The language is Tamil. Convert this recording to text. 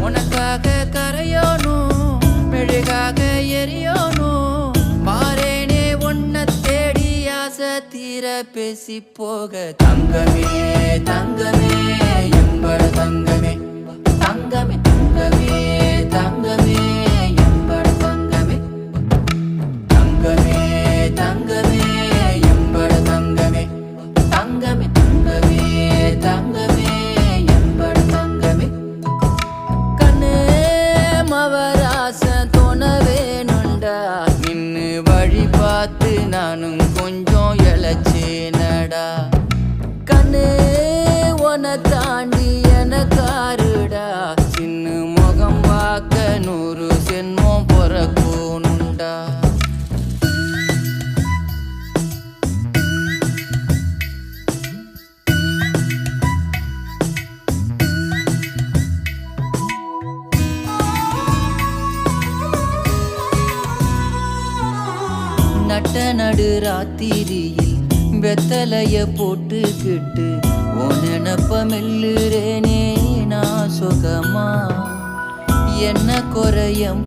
உனக்காக கரையோனும் மெழுகாக எரியோனும் மாறேனே உன்னை தேடி ஆசை தீர பேசி போக தங்கமே தங்கமே எம்பட தங்கமே தங்கமே தங்கமே தங்கமே எம்பட தங்கமே தங்கமே தங்கமே எம்பட தங்கமே தங்கமே தங்கமே தங்கமே எம்பட தங்கமே கண்ணே மவராசன் தோணவேனுண்டா நின்னு வழி பார்த்து நானும் கொஞ்சம் இழைச்சேனடா கண்ணே உன தாண்டி எனக்காருடா சின்ன முகம் பார்க்க 100 சென்மம் பொறக்கோனுண்டா நட்ட நடு ராத்திரியில் வெத்தலைய போட்டுக்கிட்டு உன் நினப்ப மெல்லுறேனே நான் சுகமா என்ன குறையம்